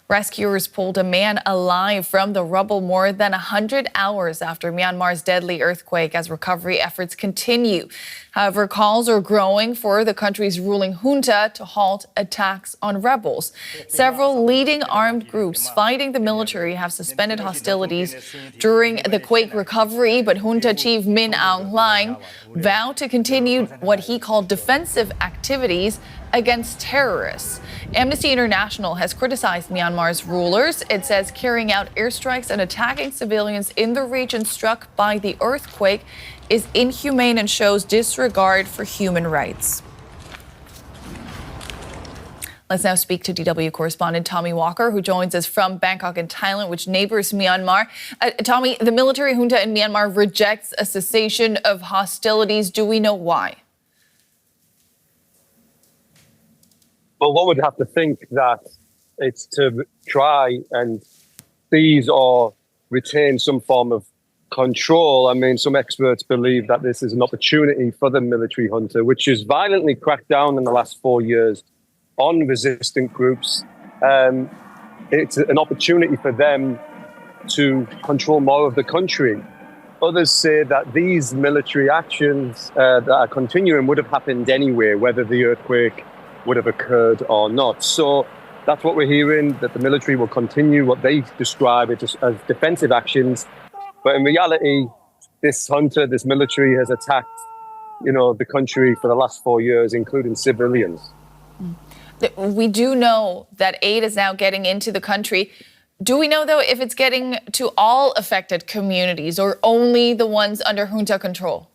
Rescuers pulled a man alive from the rubble more than 100 hours after Myanmar's deadly earthquake as recovery efforts continue. However, calls are growing for the country's ruling junta to halt attacks on rebels. Several leading armed groups fighting the military have suspended hostilities during the Quake recovery, but junta chief Min Aung Hlaing vowed to continue what he called defensive activities against terrorists. Amnesty International has criticized Myanmar's rulers. It says carrying out airstrikes and attacking civilians in the region struck by the earthquake is inhumane and shows disregard for human rights. Let's now speak to DW correspondent Tommy Walker, who joins us from Bangkok in Thailand, which neighbors Myanmar. Tommy, the military junta in Myanmar rejects a cessation of hostilities. Do we know why? Well, one would have to think that it's to try and seize or retain some form of control. I mean, some experts believe that this is an opportunity for the military junta, which has violently cracked down in the last 4 years on resistant groups. It's an opportunity for them to control more of the country. Others say that these military actions that are continuing would have happened anyway, whether the earthquake would have occurred or not. So that's what we're hearing, that the military will continue what they describe it as defensive actions. But in reality, this junta, this military has attacked, the country for the last 4 years, including civilians. We do know that aid is now getting into the country. Do we know, though, if it's getting to all affected communities or only the ones under junta control?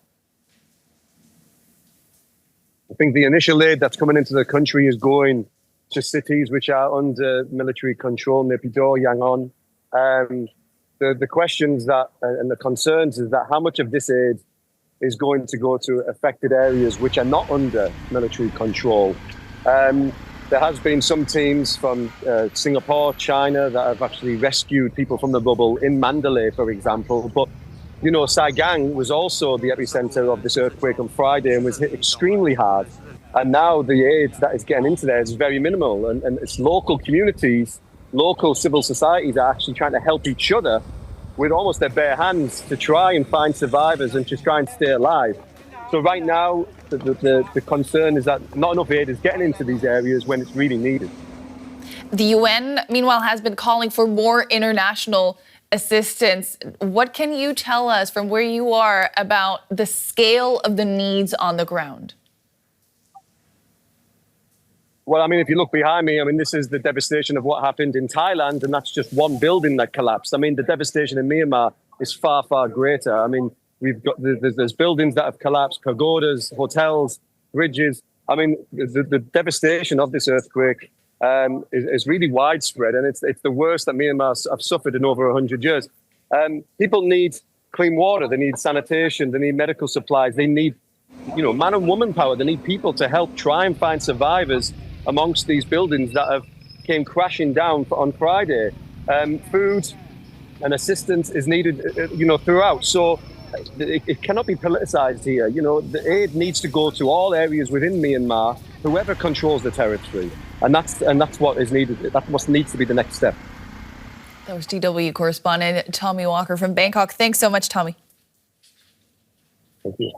I think the initial aid that's coming into the country is going to cities which are under military control, Naypyidaw, Yangon. The questions and the concerns is that how much of this aid is going to go to affected areas which are not under military control. There has been some teams from Singapore, China, that have actually rescued people from the rubble in Mandalay, for example. But Saigon was also the epicenter of this earthquake on Friday and was hit extremely hard. And now the aid that is getting into there is very minimal. And it's local communities, local civil societies are actually trying to help each other with almost their bare hands to try and find survivors and just try and stay alive. So right now, the concern is that not enough aid is getting into these areas when it's really needed. The UN, meanwhile, has been calling for more international assistance. What can you tell us from where you are about the scale of the needs on the ground? Well, I mean, if you look behind me, this is the devastation of what happened in Thailand, and that's just one building that collapsed. I mean, the devastation in Myanmar is far, far greater. I mean, there's buildings that have collapsed, pagodas, hotels, bridges. I mean, the devastation of this earthquake is really widespread, and it's the worst that Myanmar have suffered in over 100 years. People need clean water, they need sanitation, they need medical supplies, they need, man and woman power. They need people to help try and find survivors amongst these buildings that came crashing down on Friday. Food and assistance is needed, throughout. So it cannot be politicized here. The aid needs to go to all areas within Myanmar, whoever controls the territory. And that's what is needed. That's what needs to be the next step. That was DW correspondent Tommy Walker from Bangkok. Thanks so much, Tommy. Thank you.